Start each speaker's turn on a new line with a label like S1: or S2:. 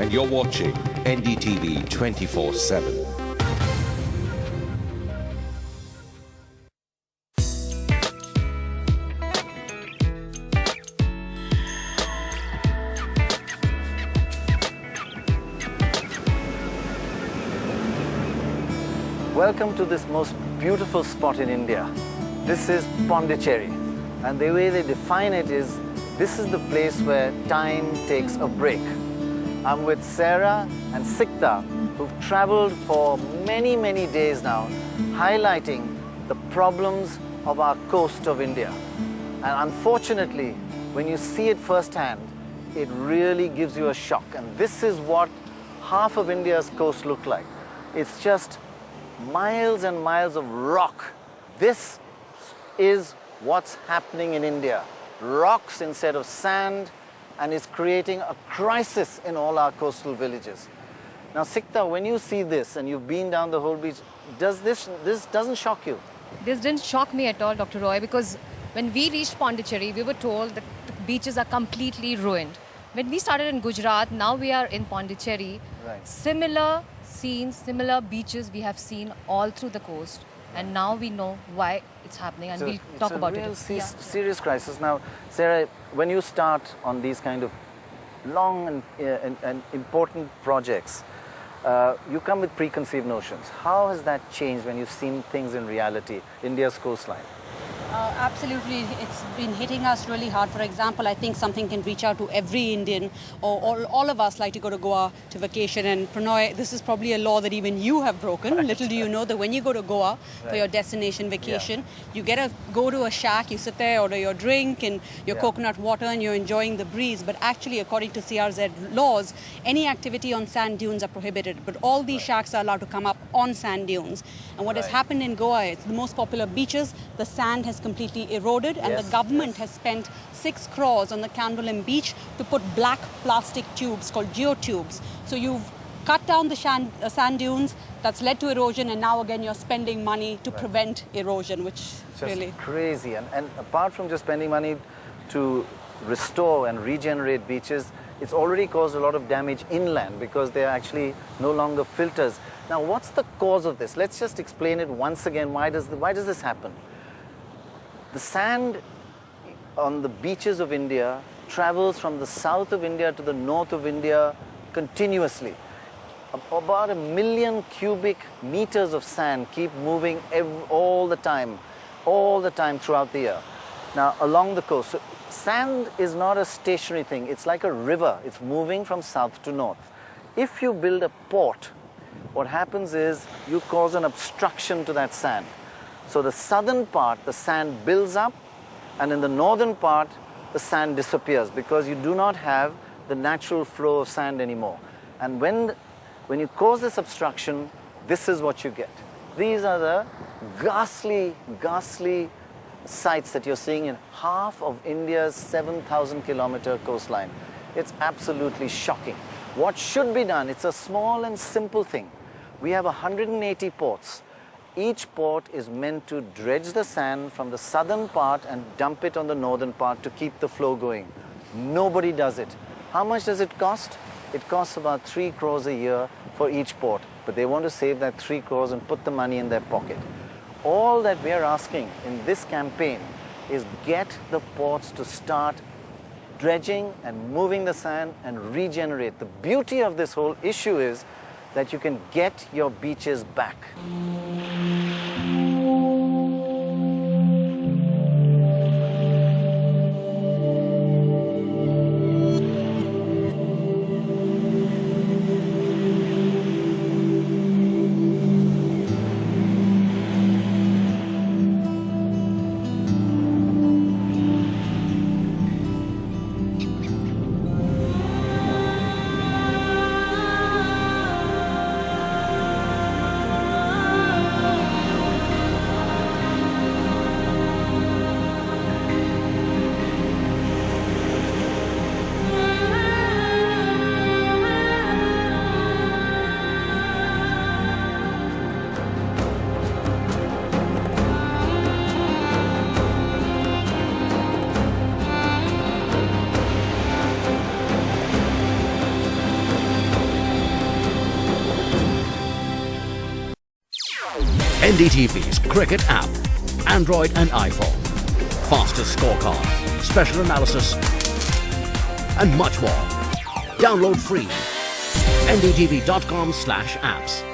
S1: and you're watching NDTV 24/7.
S2: Welcome to this most beautiful spot in India. This is Puducherry, and the way they define it is, this is the place where time takes a break. I'm with Sarah and Sikta, who've traveled for many, many days now, highlighting the problems of our coast of India. And unfortunately, when you see it firsthand, it really gives you a shock. And this is what half of India's coast look like. It's just miles and miles of rock. This is what's happening in India. Rocks instead of sand, and is creating a crisis in all our coastal villages. Now, Sikta, when you see this and you've been down the whole beach, this doesn't shock you?
S3: This didn't shock me at all, Dr. Roy, because when we reached Puducherry, we were told that the beaches are completely ruined. When we started in Gujarat, now we are in Puducherry.
S2: Right.
S3: Similar scenes, similar beaches we have seen all through the coast, and now we know why it's happening, and we'll talk about it.
S2: It's a real serious crisis. Now, Sarah, when you start on these kind of long and important projects, you come with preconceived notions. How has that changed when you've seen things in reality, India's coastline?
S4: Absolutely, it's been hitting us really hard. For example, I think something can reach out to every Indian, or all of us like to go to Goa to vacation. And Pranoy, this is probably a law that even you have broken. Right. Little do you know that when you go to Goa for your destination vacation, you go to a shack, you sit there, order your drink and your coconut water, and you're enjoying the breeze. But actually, according to CRZ laws, any activity on sand dunes are prohibited. But all these shacks are allowed to come up on sand dunes. And what has happened in Goa, it's the most popular beaches, the sand has completely eroded, and the government has spent 6 crores on the Candolim beach to put black plastic tubes called geotubes. So you've cut down the sand dunes, that's led to erosion, and now again you're spending money to prevent erosion, which
S2: just
S4: really
S2: crazy. And apart from just spending money to restore and regenerate beaches, it's already caused a lot of damage inland because they are actually no longer filters. Now, what's the cause of this? Let's just explain it once again. Why does this happen? The sand on the beaches of India travels from the south of India to the north of India continuously. About 1 million cubic meters of sand keep moving all the time throughout the year. Now, along the coast, so sand is not a stationary thing. It's like a river. It's moving from south to north. If you build a port, what happens is you cause an obstruction to that sand. So the southern part, the sand builds up, and in the northern part, the sand disappears because you do not have the natural flow of sand anymore. And when you cause this obstruction, this is what you get. These are the ghastly sights that you're seeing in half of India's 7,000-kilometer coastline. It's absolutely shocking. What should be done? It's a small and simple thing. We have 180 ports. Each port is meant to dredge the sand from the southern part and dump it on the northern part to keep the flow going. Nobody does it. How much does it cost? It costs about 3 crores a year for each port, but they want to save that 3 crores and put the money in their pocket. All that we are asking in this campaign is get the ports to start dredging and moving the sand and regenerate. The beauty of this whole issue is that you can get your beaches back.
S5: NDTV's cricket app, Android and iPhone. Fastest scorecard, special analysis, and much more. Download free. ndtv.com/apps.